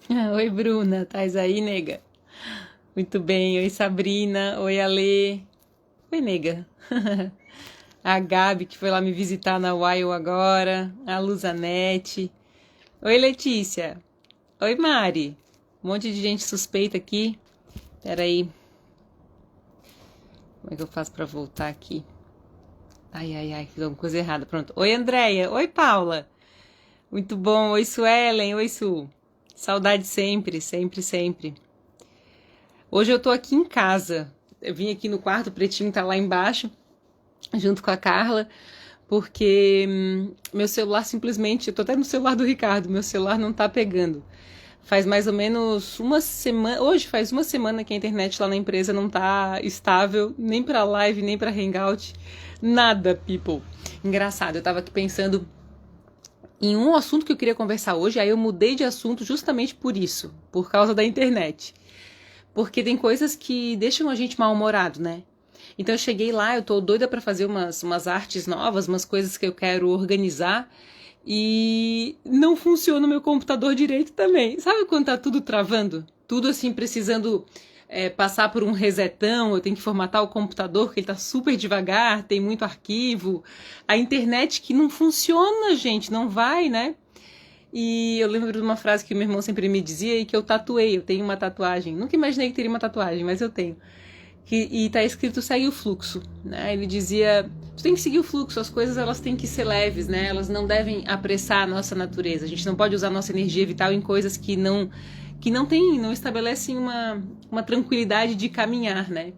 Oi, Bruna, tais aí, nega? Muito bem. Oi, Sabrina. Oi, Alê. Oi, nega. A Gabi, que foi lá me visitar na Wild agora. A Luzanete. Oi, Letícia. Oi, Mari. Um monte de gente suspeita aqui. Peraí. Como é que eu faço pra voltar aqui? Ai, ai, ai, fiz alguma coisa errada. Pronto. Oi, Andréia. Oi, Paula. Muito bom. Oi, Suelen. Oi, Su. Saudade sempre, sempre, sempre. Hoje eu tô aqui em casa. Eu vim aqui no quarto, o Pretinho tá lá embaixo, junto com a Carla, porque meu celular simplesmente, eu tô até no celular do Ricardo, meu celular não tá pegando. Faz mais ou menos uma semana, hoje faz uma semana que a internet lá na empresa não tá estável, nem pra live, nem pra hangout, nada, people. Engraçado, eu tava aqui pensando em um assunto que eu queria conversar hoje, aí eu mudei de assunto justamente por isso, por causa da internet. Porque tem coisas que deixam a gente mal-humorado, né? Então eu cheguei lá, eu tô doida pra fazer umas artes novas, umas coisas que eu quero organizar e não funciona o meu computador direito também. Sabe quando tá tudo travando? Tudo assim precisando passar por um resetão, eu tenho que formatar o computador, que ele tá super devagar, tem muito arquivo. A internet que não funciona, gente, não vai, né? E eu lembro de uma frase que meu irmão sempre me dizia e que eu tatuei, eu tenho uma tatuagem. Nunca imaginei que teria uma tatuagem, mas eu tenho. E tá escrito segue o fluxo, né? Ele dizia, tu tem que seguir o fluxo, as coisas elas têm que ser leves, né? Elas não devem apressar a nossa natureza. A gente não pode usar nossa energia vital em coisas não estabelecem uma tranquilidade de caminhar, né?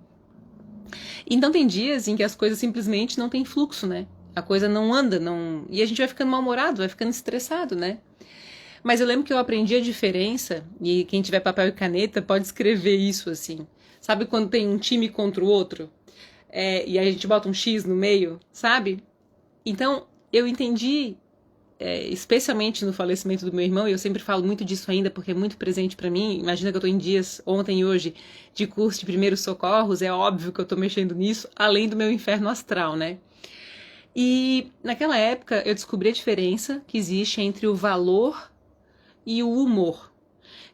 Então tem dias em que as coisas simplesmente não têm fluxo, né? A coisa não anda, não, e a gente vai ficando mal-humorado, vai ficando estressado, né? Mas eu lembro que eu aprendi a diferença, e quem tiver papel e caneta pode escrever isso assim. Sabe quando tem um time contra o outro? E a gente bota um X no meio, sabe? Então, eu entendi, especialmente no falecimento do meu irmão, e eu sempre falo muito disso ainda, porque é muito presente pra mim. Imagina que eu tô em dias, ontem e hoje, de curso de primeiros socorros, é óbvio que eu tô mexendo nisso, além do meu inferno astral, né? E naquela época eu descobri a diferença que existe entre o valor e o humor,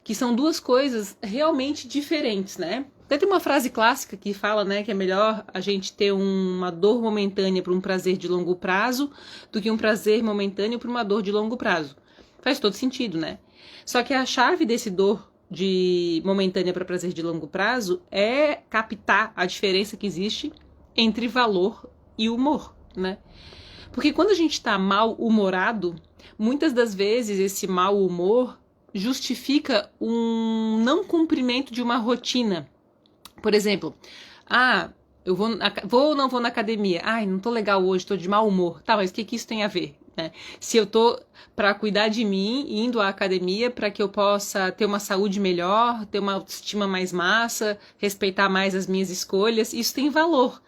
que são duas coisas realmente diferentes, né? Até tem uma frase clássica que fala, né, que é melhor a gente ter uma dor momentânea para um prazer de longo prazo do que um prazer momentâneo para uma dor de longo prazo. Faz todo sentido, né? Só que a chave desse dor de momentânea para prazer de longo prazo é captar a diferença que existe entre valor e humor, né? Porque quando a gente está mal-humorado, muitas das vezes esse mau humor justifica um não cumprimento de uma rotina. Por exemplo, eu vou ou não vou na academia? Ai, não tô legal hoje, tô de mau humor. Tá, mas o que isso tem a ver? Né? Se eu tô para cuidar de mim, indo à academia para que eu possa ter uma saúde melhor, ter uma autoestima mais massa, respeitar mais as minhas escolhas, isso tem valor.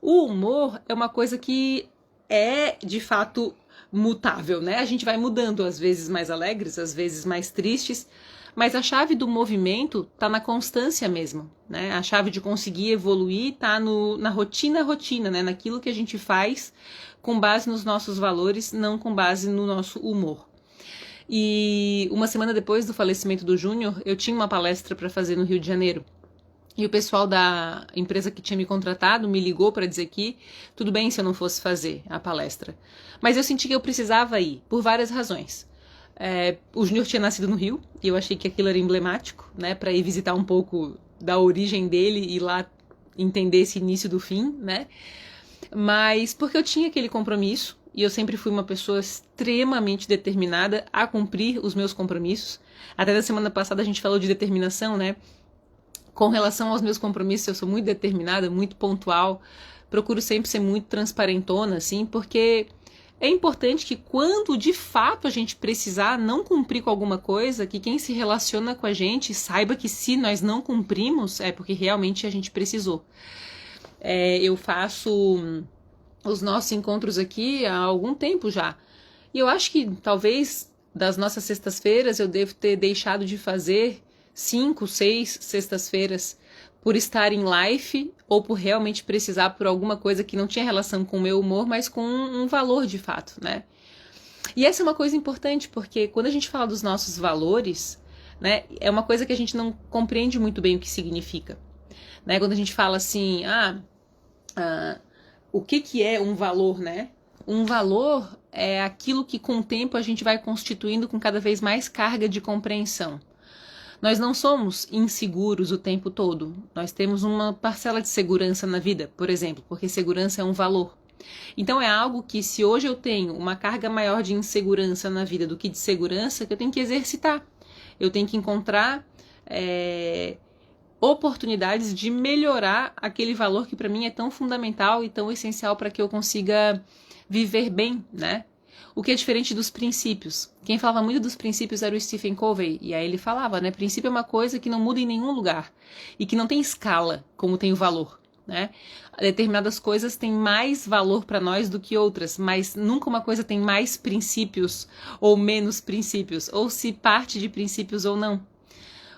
O humor é uma coisa que é, de fato, mutável, né? A gente vai mudando, às vezes mais alegres, às vezes mais tristes, mas a chave do movimento tá na constância mesmo, né? A chave de conseguir evoluir tá na rotina, né? Naquilo que a gente faz com base nos nossos valores, não com base no nosso humor. E uma semana depois do falecimento do Júnior, eu tinha uma palestra para fazer no Rio de Janeiro. E o pessoal da empresa que tinha me contratado me ligou para dizer que tudo bem se eu não fosse fazer a palestra. Mas eu senti que eu precisava ir, por várias razões. O Júnior tinha nascido no Rio, e eu achei que aquilo era emblemático, né, para ir visitar um pouco da origem dele e lá entender esse início do fim, né? Mas porque eu tinha aquele compromisso, e eu sempre fui uma pessoa extremamente determinada a cumprir os meus compromissos. Até da semana passada a gente falou de determinação, né? Com relação aos meus compromissos, eu sou muito determinada, muito pontual, procuro sempre ser muito transparentona, assim, porque é importante que quando de fato a gente precisar não cumprir com alguma coisa, que quem se relaciona com a gente saiba que se nós não cumprimos, é porque realmente a gente precisou. Eu faço os nossos encontros aqui há algum tempo já, e eu acho que talvez das nossas sextas-feiras eu devo ter deixado de fazer 5, 6 sextas-feiras por estar em live ou por realmente precisar por alguma coisa que não tinha relação com o meu humor, mas com um valor de fato, né? E essa é uma coisa importante, porque quando a gente fala dos nossos valores, né? É uma coisa que a gente não compreende muito bem o que significa, né? Quando a gente fala assim, o que é um valor, né? Um valor é aquilo que com o tempo a gente vai constituindo com cada vez mais carga de compreensão. Nós não somos inseguros o tempo todo. Nós temos uma parcela de segurança na vida, por exemplo, porque segurança é um valor. Então é algo que, se hoje eu tenho uma carga maior de insegurança na vida do que de segurança, que eu tenho que exercitar. Eu tenho que encontrar oportunidades de melhorar aquele valor que para mim é tão fundamental e tão essencial para que eu consiga viver bem, né? O que é diferente dos princípios. Quem falava muito dos princípios era o Stephen Covey, e aí ele falava, né? Princípio é uma coisa que não muda em nenhum lugar e que não tem escala como tem o valor, né? Determinadas coisas têm mais valor para nós do que outras, mas nunca uma coisa tem mais princípios ou menos princípios, ou se parte de princípios ou não.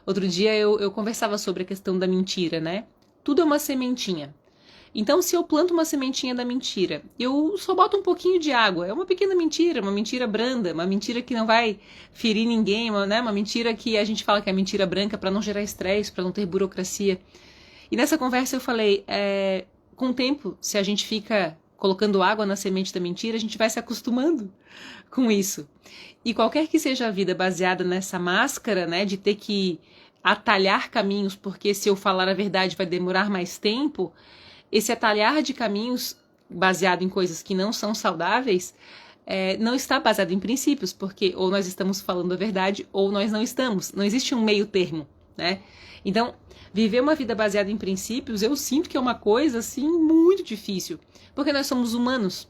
Outro dia eu conversava sobre a questão da mentira, né? Tudo é uma sementinha. Então, se eu planto uma sementinha da mentira, eu só boto um pouquinho de água. É uma pequena mentira, uma mentira branda, uma mentira que não vai ferir ninguém, uma mentira que a gente fala que é mentira branca para não gerar estresse, para não ter burocracia. E nessa conversa eu falei, com o tempo, se a gente fica colocando água na semente da mentira, a gente vai se acostumando com isso. E qualquer que seja a vida baseada nessa máscara, né, de ter que atalhar caminhos, porque se eu falar a verdade vai demorar mais tempo, esse atalhar de caminhos baseado em coisas que não são saudáveis não está baseado em princípios, porque ou nós estamos falando a verdade ou nós não estamos. Não existe um meio termo, né? Então, viver uma vida baseada em princípios, eu sinto que é uma coisa, assim, muito difícil, porque nós somos humanos.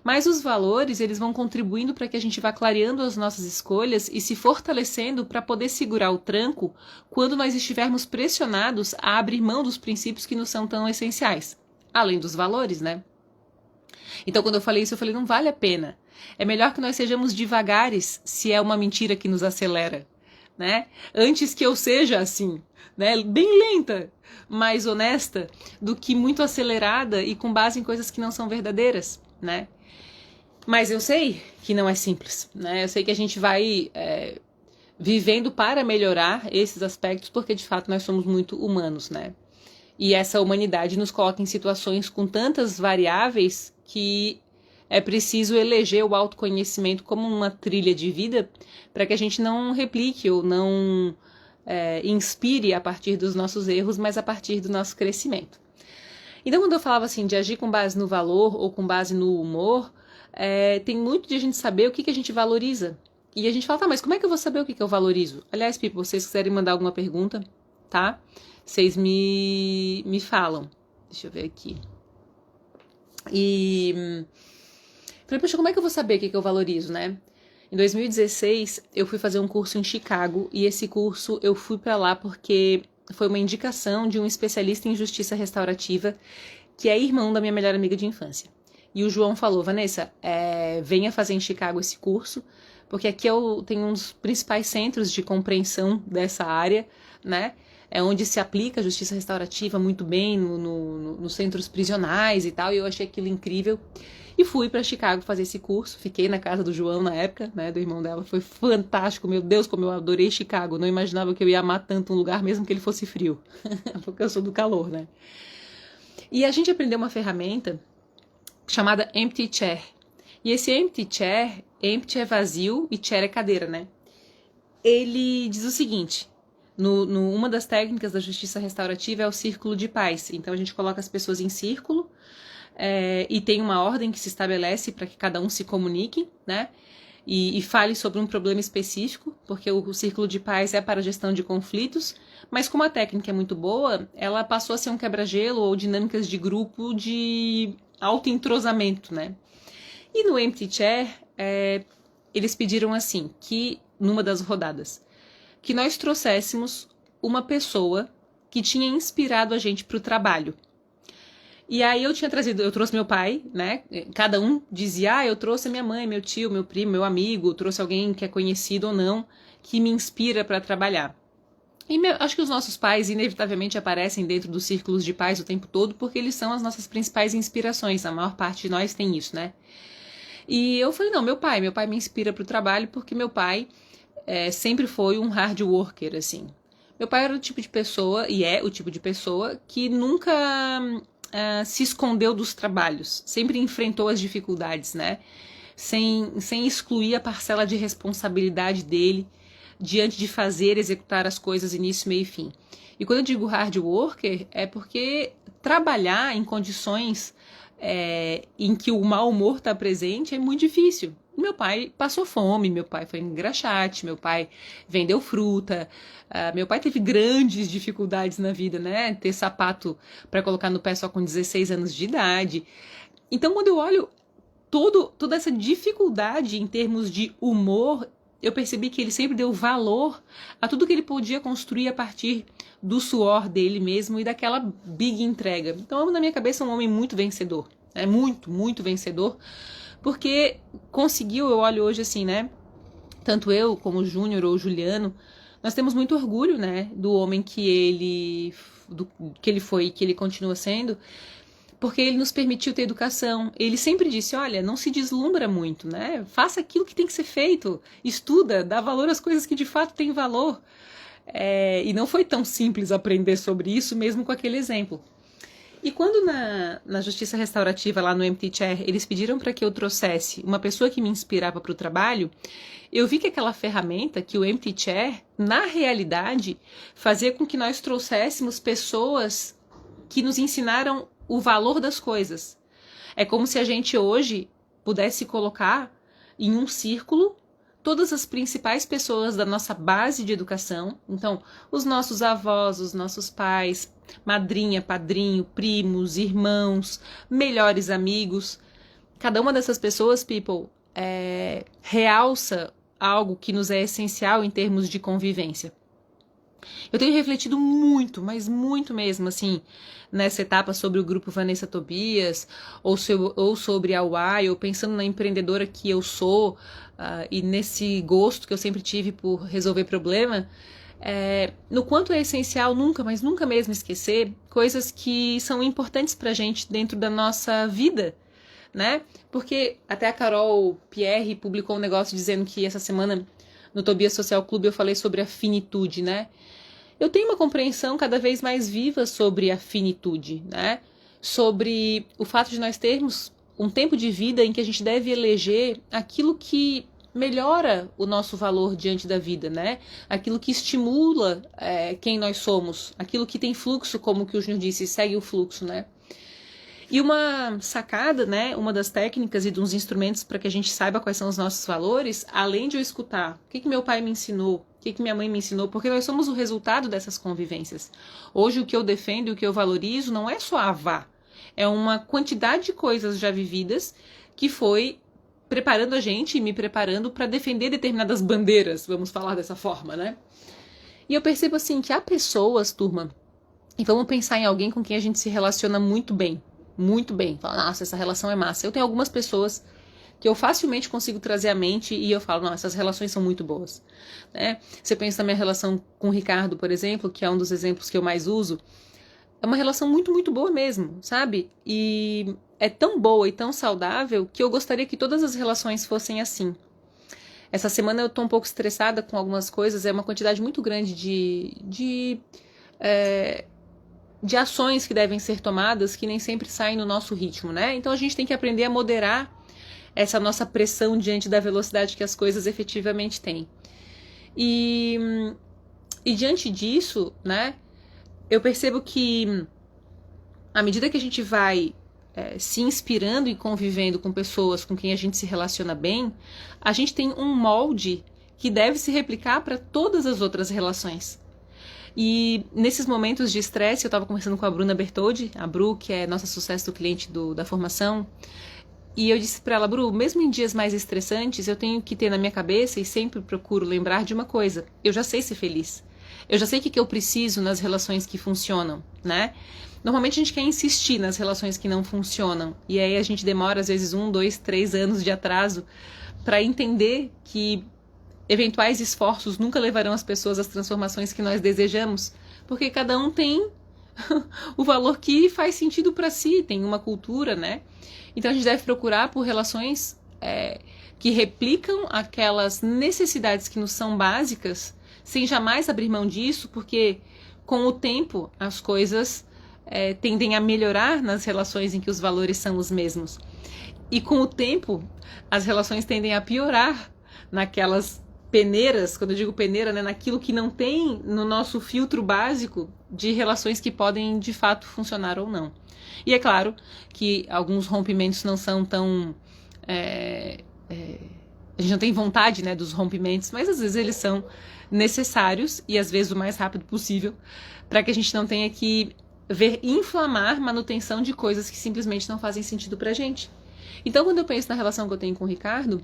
Mas os valores, eles vão contribuindo para que a gente vá clareando as nossas escolhas e se fortalecendo para poder segurar o tranco quando nós estivermos pressionados a abrir mão dos princípios que nos são tão essenciais. Além dos valores, né? Então, quando eu falei isso, eu falei, não vale a pena. É melhor que nós sejamos devagares se é uma mentira que nos acelera, né? Antes que eu seja assim, né? Bem lenta, mais honesta, do que muito acelerada e com base em coisas que não são verdadeiras, né? Mas eu sei que não é simples, né? Eu sei que a gente vai vivendo para melhorar esses aspectos, porque de fato nós somos muito humanos, né? E essa humanidade nos coloca em situações com tantas variáveis que é preciso eleger o autoconhecimento como uma trilha de vida para que a gente não replique ou não inspire a partir dos nossos erros, mas a partir do nosso crescimento. Então, quando eu falava assim de agir com base no valor ou com base no humor, tem muito de a gente saber o que a gente valoriza. E a gente fala, tá, mas como é que eu vou saber o que eu valorizo? Aliás, people, se vocês quiserem mandar alguma pergunta, tá? Vocês me falam. Deixa eu ver aqui. E falei, poxa, como é que eu vou saber o que eu valorizo, né? Em 2016, eu fui fazer um curso em Chicago, e esse curso eu fui para lá porque foi uma indicação de um especialista em justiça restaurativa, que é irmão da minha melhor amiga de infância. E o João falou, Vanessa, venha fazer em Chicago esse curso, porque aqui eu tenho um dos principais centros de compreensão dessa área, né? É onde se aplica a justiça restaurativa muito bem nos centros prisionais e tal, e eu achei aquilo incrível. E fui para Chicago fazer esse curso, fiquei na casa do João na época, né, do irmão dela, foi fantástico, meu Deus, como eu adorei Chicago, não imaginava que eu ia amar tanto um lugar, mesmo que ele fosse frio, porque eu sou do calor, né. E a gente aprendeu uma ferramenta chamada Empty Chair, e esse Empty Chair, empty é vazio e chair é cadeira, né, ele diz o seguinte: uma das técnicas da justiça restaurativa é o círculo de paz. Então a gente coloca as pessoas em círculo e tem uma ordem que se estabelece para que cada um se comunique, né? E fale sobre um problema específico, porque o círculo de paz é para a gestão de conflitos, mas como a técnica é muito boa, ela passou a ser um quebra-gelo ou dinâmicas de grupo de auto-entrosamento, né? E no Empty Chair, eles pediram assim, que numa das rodadas, que nós trouxéssemos uma pessoa que tinha inspirado a gente para o trabalho. E aí eu trouxe meu pai, né? Cada um dizia, eu trouxe a minha mãe, meu tio, meu primo, meu amigo, trouxe alguém que é conhecido ou não, que me inspira para trabalhar. E acho que os nossos pais inevitavelmente aparecem dentro dos círculos de paz o tempo todo, porque eles são as nossas principais inspirações, a maior parte de nós tem isso, né? E eu falei, não, meu pai me inspira para o trabalho, porque meu pai sempre foi um hard worker, assim. Meu pai era o tipo de pessoa, e é o tipo de pessoa, que nunca se escondeu dos trabalhos. Sempre enfrentou as dificuldades, né? Sem excluir a parcela de responsabilidade dele diante de fazer, executar as coisas início, meio e fim. E quando eu digo hard worker, é porque trabalhar em condições em que o mau humor está presente é muito difícil. Meu pai passou fome, meu pai foi engraxate, meu pai vendeu fruta, meu pai teve grandes dificuldades na vida, né? Ter sapato para colocar no pé só com 16 anos de idade. Então, quando eu olho toda essa dificuldade em termos de humor, eu percebi que ele sempre deu valor a tudo que ele podia construir a partir do suor dele mesmo e daquela big entrega. Então, na minha cabeça, é um homem muito vencedor. É muito, muito vencedor. Porque conseguiu, eu olho hoje assim, né? Tanto eu como o Júnior ou o Juliano, nós temos muito orgulho, né? Do homem que ele foi e que ele continua sendo, porque ele nos permitiu ter educação. Ele sempre disse, olha, não se deslumbra muito, né? Faça aquilo que tem que ser feito, estuda, dá valor às coisas que de fato têm valor. E não foi tão simples aprender sobre isso, mesmo com aquele exemplo. E quando na Justiça Restaurativa, lá no Empty Chair, eles pediram para que eu trouxesse uma pessoa que me inspirava para o trabalho, eu vi que aquela ferramenta, que o Empty Chair, na realidade, fazia com que nós trouxéssemos pessoas que nos ensinaram o valor das coisas. É como se a gente hoje pudesse colocar em um círculo todas as principais pessoas da nossa base de educação. Então, os nossos avós, os nossos pais, madrinha, padrinho, primos, irmãos, melhores amigos. Cada uma dessas pessoas, people, realça algo que nos é essencial em termos de convivência. Eu tenho refletido muito, mas muito mesmo, assim, nessa etapa sobre o grupo Vanessa Tobias, ou sobre a UAI, ou pensando na empreendedora que eu sou, e nesse gosto que eu sempre tive por resolver problema, no quanto é essencial nunca, mas nunca mesmo esquecer coisas que são importantes pra gente dentro da nossa vida, né? Porque até a Carol Pierre publicou um negócio dizendo que essa semana no Tobias Social Clube eu falei sobre a finitude, né? Eu tenho uma compreensão cada vez mais viva sobre a finitude, né? Sobre o fato de nós termos um tempo de vida em que a gente deve eleger aquilo que melhora o nosso valor diante da vida, né? Aquilo que estimula quem nós somos, aquilo que tem fluxo, como que o Júnior disse, segue o fluxo, né? E uma sacada, né, uma das técnicas e dos instrumentos para que a gente saiba quais são os nossos valores, além de eu escutar o que meu pai me ensinou, o que minha mãe me ensinou, porque nós somos o resultado dessas convivências. Hoje o que eu defendo e o que eu valorizo não é só a avá, é uma quantidade de coisas já vividas que foi preparando a gente e me preparando para defender determinadas bandeiras, vamos falar dessa forma, né? E eu percebo assim que há pessoas, turma, e vamos pensar em alguém com quem a gente se relaciona muito bem. Muito bem. Fala, nossa, essa relação é massa. Eu tenho algumas pessoas que eu facilmente consigo trazer à mente e eu falo, não, essas relações são muito boas. Né? Você pensa na minha relação com o Ricardo, por exemplo, que é um dos exemplos que eu mais uso. É uma relação muito, muito boa mesmo, sabe? E é tão boa e tão saudável que eu gostaria que todas as relações fossem assim. Essa semana eu tô um pouco estressada com algumas coisas, é uma quantidade muito grande de ações que devem ser tomadas que nem sempre saem no nosso ritmo, né? Então a gente tem que aprender a moderar essa nossa pressão diante da velocidade que as coisas efetivamente têm. E diante disso, né, eu percebo que à medida que a gente vai se inspirando e convivendo com pessoas com quem a gente se relaciona bem, a gente tem um molde que deve se replicar para todas as outras relações. E nesses momentos de estresse, eu estava conversando com a Bruna Bertoldi, a Bru, que é nossa sucesso do cliente da formação, e eu disse para ela, Bru, mesmo em dias mais estressantes, eu tenho que ter na minha cabeça e sempre procuro lembrar de uma coisa, eu já sei ser feliz. Eu já sei o que eu preciso nas relações que funcionam, né? Normalmente a gente quer insistir nas relações que não funcionam, e aí a gente demora às vezes 1, 2, 3 anos de atraso para entender que eventuais esforços nunca levarão as pessoas às transformações que nós desejamos, porque cada um tem o valor que faz sentido para si, tem uma cultura, né? Então a gente deve procurar por relações que replicam aquelas necessidades que nos são básicas, sem jamais abrir mão disso, porque com o tempo as coisas tendem a melhorar nas relações em que os valores são os mesmos. E com o tempo as relações tendem a piorar naquelas peneiras, quando eu digo peneira, né, naquilo que não tem no nosso filtro básico de relações que podem de fato funcionar ou não. E é claro que alguns rompimentos não são tão... a gente não tem vontade, né, dos rompimentos, mas às vezes eles são necessários e às vezes o mais rápido possível, para que a gente não tenha que ver inflamar manutenção de coisas que simplesmente não fazem sentido pra gente. Então, quando eu penso na relação que eu tenho com o Ricardo,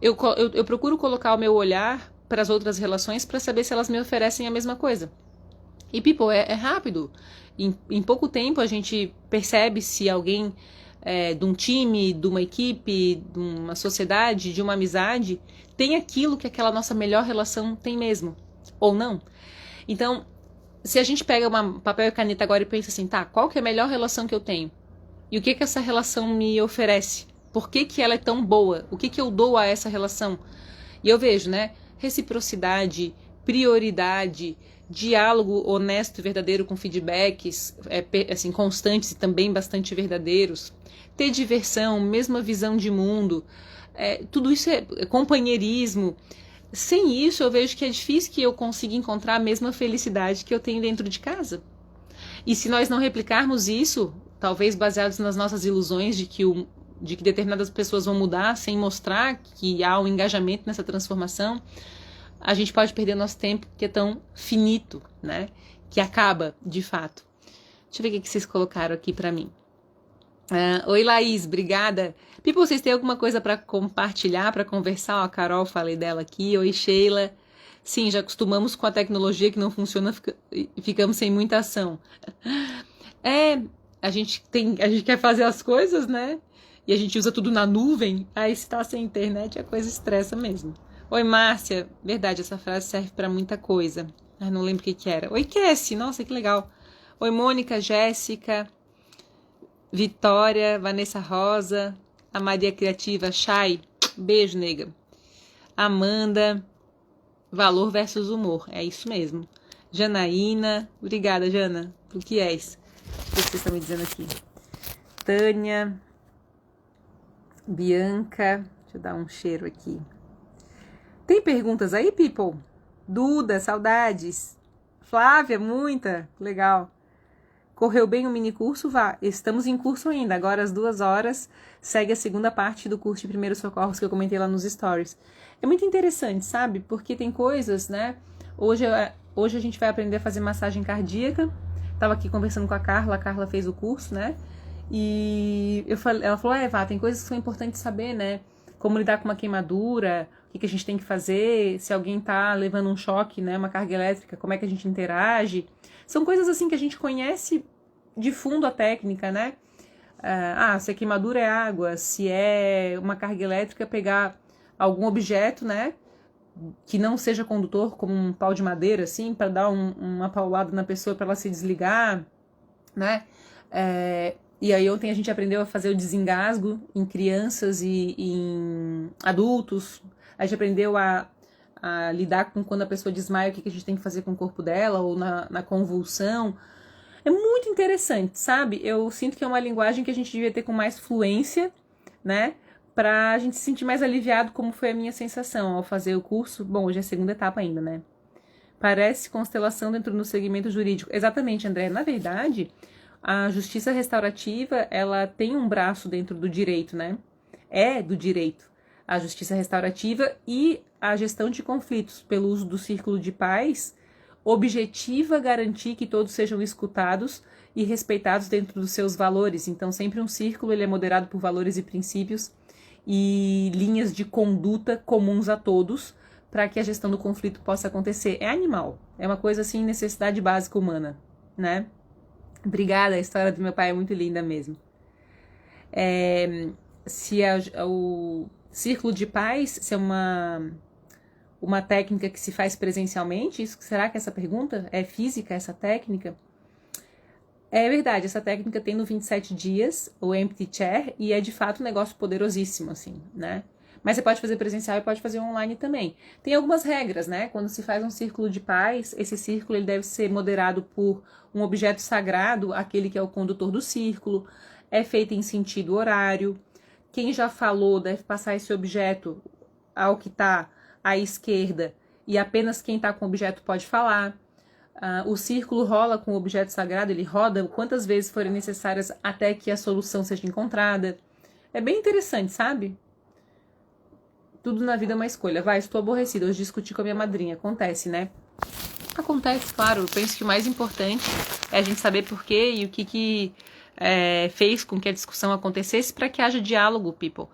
eu procuro colocar o meu olhar para as outras relações para saber se elas me oferecem a mesma coisa. E, people, é rápido. Em pouco tempo a gente percebe se alguém de um time, de uma equipe, de uma sociedade, de uma amizade, tem aquilo que aquela nossa melhor relação tem mesmo, ou não. Então, se a gente pega papel e caneta agora e pensa assim, tá, qual que é a melhor relação que eu tenho? E o que essa relação me oferece? Por que ela é tão boa? O que eu dou a essa relação? E eu vejo, né? Reciprocidade, prioridade, diálogo honesto e verdadeiro com feedbacks assim, constantes e também bastante verdadeiros. Ter diversão, mesma visão de mundo. Tudo isso é companheirismo. Sem isso, eu vejo que é difícil que eu consiga encontrar a mesma felicidade que eu tenho dentro de casa. E se nós não replicarmos isso, talvez baseados nas nossas ilusões de que determinadas pessoas vão mudar sem mostrar que há um engajamento nessa transformação, a gente pode perder nosso tempo, que é tão finito, né? Que acaba, de fato. Deixa eu ver o que vocês colocaram aqui pra mim. Oi, Laís, obrigada. People, vocês têm alguma coisa para compartilhar, para conversar? Ó, a Carol, falei dela aqui. Oi, Sheila. Sim, já acostumamos com a tecnologia que não funciona e ficamos sem muita ação. A gente quer fazer as coisas, né? E a gente usa tudo na nuvem. Aí se tá sem internet, a coisa estressa mesmo. Oi, Márcia. Verdade, essa frase serve para muita coisa. Não lembro o que era. Oi, Cassie. Nossa, que legal. Oi, Mônica, Jéssica, Vitória, Vanessa Rosa, a Maria Criativa, Chay. Beijo, nega. Amanda. Valor versus humor. É isso mesmo. Janaína. Obrigada, Jana. O que és? O que vocês estão me dizendo aqui? Tânia. Bianca. Deixa eu dar um cheiro aqui. Tem perguntas aí, people? Duda, saudades. Flávia, muita. Legal. Correu bem o mini curso? Vá. Estamos em curso ainda. Agora às 2h segue a segunda parte do curso de primeiros socorros que eu comentei lá nos stories. É muito interessante, sabe? Porque tem coisas, né? Hoje a gente vai aprender a fazer massagem cardíaca. Tava aqui conversando com a Carla fez o curso, né? E ela falou, Vá, tem coisas que são importantes saber, né? Como lidar com uma queimadura, o que a gente tem que fazer, se alguém tá levando um choque, né? Uma carga elétrica, como é que a gente interage. São coisas assim que a gente conhece de fundo a técnica, né? Se a queimadura é água, se é uma carga elétrica, pegar algum objeto, né, que não seja condutor, como um pau de madeira, assim, para dar uma paulada na pessoa para ela se desligar, né? E aí ontem a gente aprendeu a fazer o desengasgo em crianças e em adultos. A gente aprendeu a lidar com quando a pessoa desmaia, o que a gente tem que fazer com o corpo dela, ou na convulsão. É muito interessante, sabe? Eu sinto que é uma linguagem que a gente devia ter com mais fluência, né? Pra gente se sentir mais aliviado, como foi a minha sensação ao fazer o curso. Bom, hoje é a segunda etapa ainda, né? Parece constelação dentro do segmento jurídico. Exatamente, André. Na verdade, a justiça restaurativa, ela tem um braço dentro do direito, né? É do direito. A justiça restaurativa e a gestão de conflitos pelo uso do círculo de paz objetiva garantir que todos sejam escutados e respeitados dentro dos seus valores. Então, sempre um círculo, ele é moderado por valores e princípios e linhas de conduta comuns a todos para que a gestão do conflito possa acontecer. É animal, é uma coisa assim, necessidade básica humana, né? Obrigada, a história do meu pai é muito linda mesmo. Se o círculo de paz, se é uma técnica que se faz presencialmente, será que essa pergunta é física, essa técnica? É verdade, essa técnica tem no 27 dias, o Empty Chair, e é de fato um negócio poderosíssimo, assim, né? Mas você pode fazer presencial e pode fazer online também. Tem algumas regras, né? Quando se faz um círculo de paz, esse círculo ele deve ser moderado por um objeto sagrado, aquele que é o condutor do círculo, é feito em sentido horário. Quem já falou deve passar esse objeto ao que está à esquerda e apenas quem está com o objeto pode falar. O círculo rola com o objeto sagrado, ele roda quantas vezes forem necessárias até que a solução seja encontrada. É bem interessante, sabe? Tudo na vida é uma escolha. Vai, estou aborrecida, hoje discuti com a minha madrinha. Acontece, né? Acontece, claro. Eu penso que o mais importante é a gente saber por quê e o que fez com que a discussão acontecesse para que haja diálogo, people.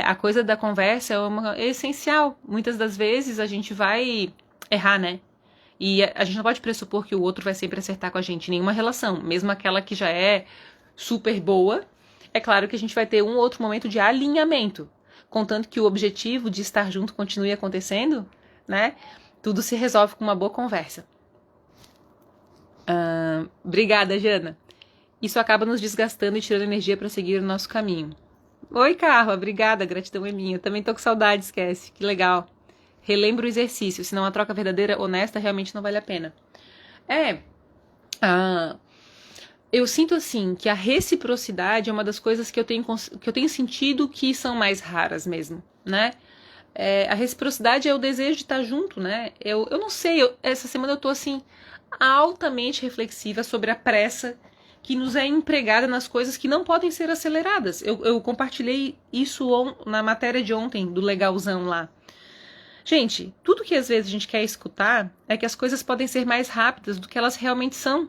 A coisa da conversa é essencial. Muitas das vezes a gente vai errar, né? E a gente não pode pressupor que o outro vai sempre acertar com a gente em nenhuma relação, mesmo aquela que já é super boa. É claro que a gente vai ter um outro momento de alinhamento, contanto que o objetivo de estar junto continue acontecendo, né? Tudo se resolve com uma boa conversa. Obrigada, Jana. Isso acaba nos desgastando e tirando energia para seguir o nosso caminho. Oi, Carla, obrigada, gratidão é minha. Também tô com saudade, esquece. Que legal. Relembra o exercício, senão a troca verdadeira, honesta, realmente não vale a pena. Eu sinto assim que a reciprocidade é uma das coisas que eu tenho sentido que são mais raras mesmo, né? A reciprocidade é o desejo de estar junto, né? Eu não sei, essa semana eu tô assim altamente reflexiva sobre a pressa que nos é empregada nas coisas que não podem ser aceleradas. Eu compartilhei isso na matéria de ontem, do legalzão lá. Gente, tudo que às vezes a gente quer escutar é que as coisas podem ser mais rápidas do que elas realmente são,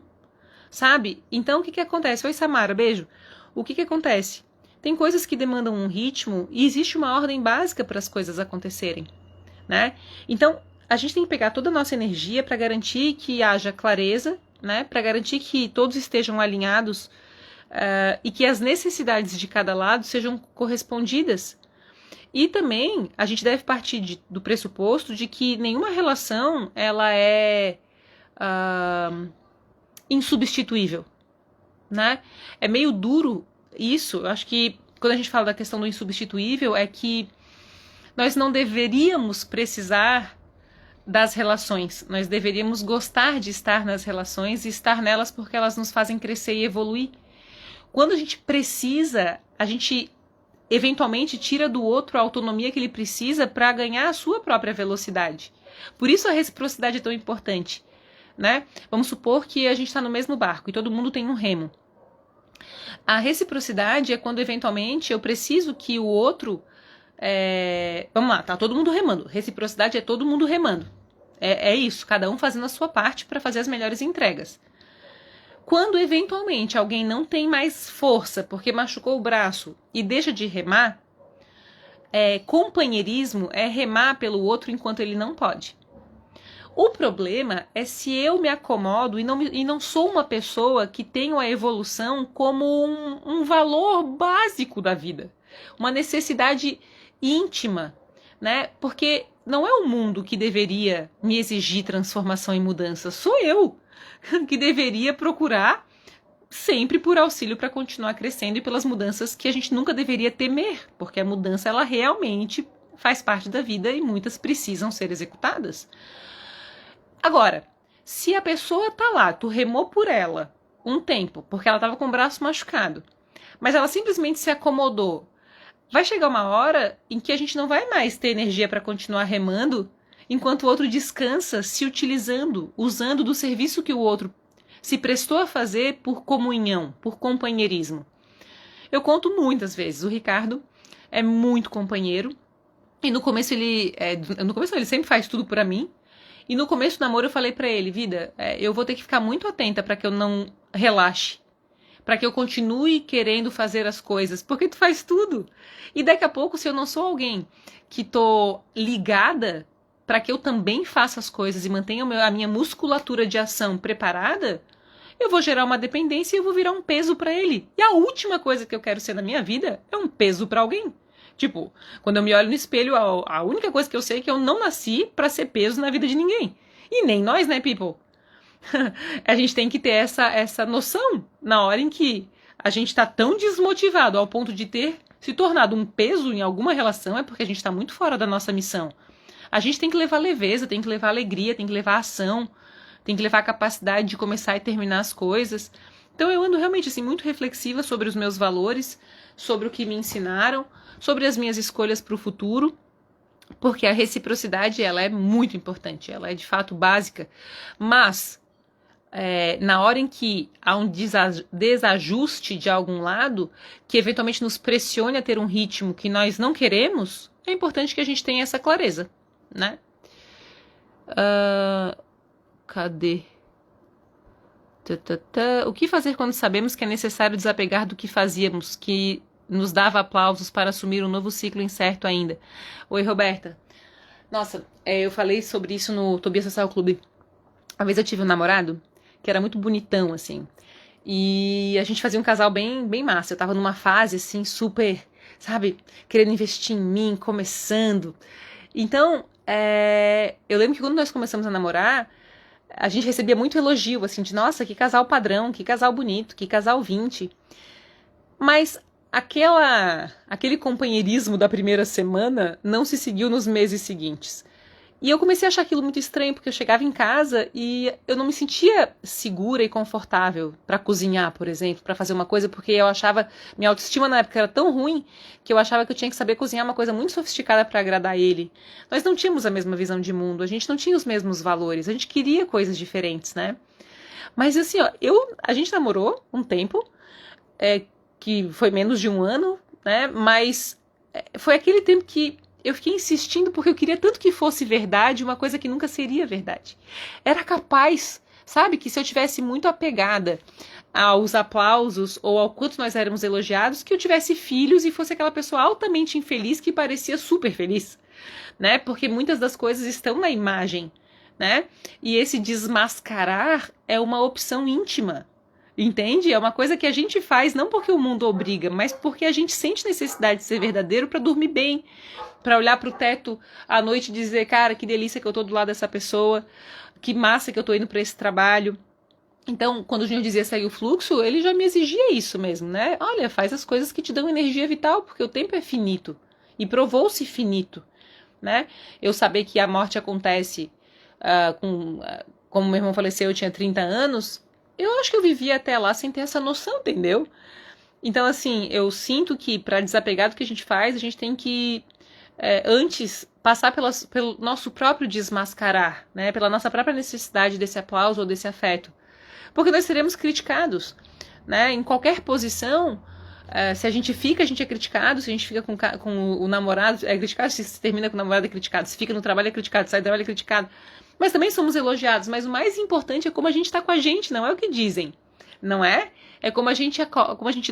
sabe? Então, o que acontece? Oi, Samara, beijo. O que acontece? Tem coisas que demandam um ritmo e existe uma ordem básica para as coisas acontecerem, né? Então, a gente tem que pegar toda a nossa energia para garantir que haja clareza, né? Para garantir que todos estejam alinhados e que as necessidades de cada lado sejam correspondidas. E também a gente deve partir do pressuposto de que nenhuma relação ela é insubstituível, né? É meio duro isso. Eu acho que quando a gente fala da questão do insubstituível é que nós não deveríamos precisar das relações. Nós deveríamos gostar de estar nas relações e estar nelas porque elas nos fazem crescer e evoluir. Quando a gente precisa, a gente eventualmente tira do outro a autonomia que ele precisa para ganhar a sua própria velocidade. Por isso a reciprocidade é tão importante, né? Vamos supor que a gente está no mesmo barco e todo mundo tem um remo. A reciprocidade é quando eventualmente eu preciso que o outro... Vamos lá, tá todo mundo remando. Reciprocidade é todo mundo remando. É isso, cada um fazendo a sua parte para fazer as melhores entregas. Quando eventualmente alguém não tem mais força porque machucou o braço e deixa de remar, companheirismo é remar pelo outro enquanto ele não pode. O problema é se eu me acomodo e não sou uma pessoa que tenho a evolução como um valor básico da vida, uma necessidade íntima, né? Porque não é o mundo que deveria me exigir transformação e mudança, sou eu que deveria procurar sempre por auxílio para continuar crescendo e pelas mudanças que a gente nunca deveria temer, porque a mudança ela realmente faz parte da vida e muitas precisam ser executadas. Agora, se a pessoa tá lá, tu remou por ela um tempo, porque ela estava com o braço machucado, mas ela simplesmente se acomodou, vai chegar uma hora em que a gente não vai mais ter energia para continuar remando enquanto o outro descansa se usando do serviço que o outro se prestou a fazer por comunhão, por companheirismo. Eu conto muitas vezes, o Ricardo é muito companheiro, e no começo ele sempre faz tudo por mim, e no começo do namoro eu falei pra ele, vida, eu vou ter que ficar muito atenta para que eu não relaxe, para que eu continue querendo fazer as coisas, porque tu faz tudo. E daqui a pouco, se eu não sou alguém que tô ligada para que eu também faça as coisas e mantenha a minha musculatura de ação preparada, eu vou gerar uma dependência e eu vou virar um peso para ele. E a última coisa que eu quero ser na minha vida é um peso para alguém. Tipo, quando eu me olho no espelho, a única coisa que eu sei é que eu não nasci para ser peso na vida de ninguém. E nem nós, né, people? A gente tem que ter essa noção na hora em que a gente está tão desmotivado ao ponto de ter se tornado um peso em alguma relação, é porque a gente está muito fora da nossa missão. A gente tem que levar leveza, tem que levar alegria, tem que levar ação, tem que levar a capacidade de começar e terminar as coisas. Então eu ando realmente assim muito reflexiva sobre os meus valores, sobre o que me ensinaram, sobre as minhas escolhas para o futuro, porque a reciprocidade ela é muito importante, ela é de fato básica, mas na hora em que há um desajuste de algum lado, que eventualmente nos pressione a ter um ritmo que nós não queremos, é importante que a gente tenha essa clareza, né? Cadê? O que fazer quando sabemos que é necessário desapegar do que fazíamos, que nos dava aplausos para assumir um novo ciclo incerto ainda? Oi, Roberta. Nossa, eu falei sobre isso no Tobias Social Clube. Uma vez eu tive um namorado que era muito bonitão, assim. E a gente fazia um casal bem, bem massa. Eu tava numa fase, assim, super, sabe? Querendo investir em mim, começando. Então, eu lembro que quando nós começamos a namorar, a gente recebia muito elogio, assim, de nossa, que casal padrão, que casal bonito, que casal 20. Mas aquele companheirismo da primeira semana não se seguiu nos meses seguintes. E eu comecei a achar aquilo muito estranho, porque eu chegava em casa e eu não me sentia segura e confortável para cozinhar, por exemplo, para fazer uma coisa, porque eu achava, minha autoestima na época era tão ruim, que eu achava que eu tinha que saber cozinhar uma coisa muito sofisticada para agradar ele. Nós não tínhamos a mesma visão de mundo, a gente não tinha os mesmos valores, a gente queria coisas diferentes, né? Mas assim, ó, a gente namorou um tempo, que foi menos de um ano, né? Mas foi aquele tempo que eu fiquei insistindo porque eu queria tanto que fosse verdade uma coisa que nunca seria verdade. Era capaz, sabe, que se eu tivesse muito apegada aos aplausos ou ao quanto nós éramos elogiados, que eu tivesse filhos e fosse aquela pessoa altamente infeliz que parecia super feliz, né? Porque muitas das coisas estão na imagem, né? E esse desmascarar é uma opção íntima. Entende? É uma coisa que a gente faz não porque o mundo obriga, mas porque a gente sente necessidade de ser verdadeiro para dormir bem, para olhar para o teto à noite e dizer, cara, que delícia que eu tô do lado dessa pessoa, que massa que eu tô indo para esse trabalho. Então, quando o Júnior dizia segue o fluxo, ele já me exigia isso mesmo, né? Olha, faz as coisas que te dão energia vital, porque o tempo é finito e provou-se finito, né? Eu saber que a morte acontece como meu irmão faleceu, eu tinha 30 anos. Eu acho que eu vivia até lá sem ter essa noção, entendeu? Então, assim, eu sinto que para desapegar do que a gente faz, a gente tem que, antes, passar pelo nosso próprio desmascarar, né? Pela nossa própria necessidade desse aplauso ou desse afeto. Porque nós seremos criticados, né? Em qualquer posição, se a gente fica, a gente é criticado. Se a gente fica com o namorado, é criticado. Se termina com o namorado, é criticado. Se fica no trabalho, é criticado. Se sai do trabalho, é criticado. Mas também somos elogiados, mas o mais importante é como a gente está com a gente, não é o que dizem, não é? É como a gente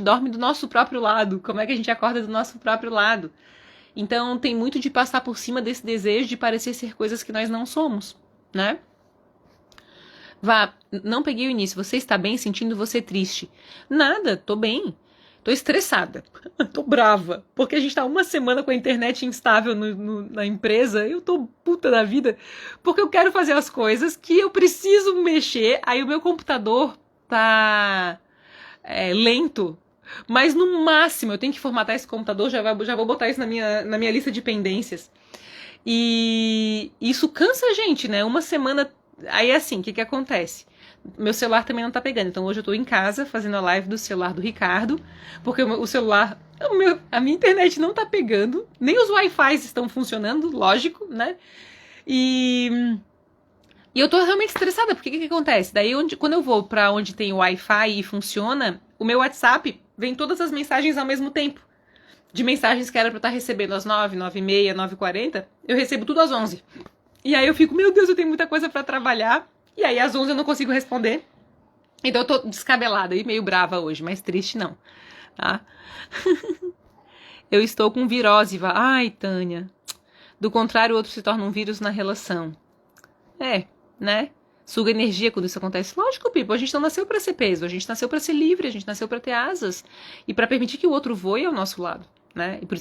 dorme do nosso próprio lado, como é que a gente acorda do nosso próprio lado. Então tem muito de passar por cima desse desejo de parecer ser coisas que nós não somos, né? Vá, não peguei o início, você está bem sentindo você triste? Nada, tô bem. Tô estressada, tô brava, porque a gente tá uma semana com a internet instável na empresa, eu tô puta da vida, porque eu quero fazer as coisas que eu preciso mexer, aí o meu computador tá lento, mas no máximo eu tenho que formatar esse computador, já vou botar isso na minha lista de pendências. E isso cansa a gente, né? Uma semana, aí é assim, o que acontece? Meu celular também não tá pegando. Então hoje eu tô em casa fazendo a live do celular do Ricardo, porque o celular, a minha internet não tá pegando, nem os Wi-Fi estão funcionando, lógico, né? E eu tô realmente estressada, porque o que acontece? Daí quando eu vou pra onde tem Wi-Fi e funciona, o meu WhatsApp vem todas as mensagens ao mesmo tempo. De mensagens que era pra eu estar recebendo às 9, 9h30, 9h40, eu recebo tudo às 11. E aí eu fico, meu Deus, eu tenho muita coisa pra trabalhar. E aí às 11 eu não consigo responder. Então eu tô descabelada e meio brava hoje, mas triste não, tá? Eu estou com virose, ai, Tânia. Do contrário, o outro se torna um vírus na relação. Né? Suga energia quando isso acontece. Lógico, Pipo, a gente não nasceu pra ser peso, a gente nasceu pra ser livre, a gente nasceu pra ter asas e pra permitir que o outro voe ao nosso lado, né? E por isso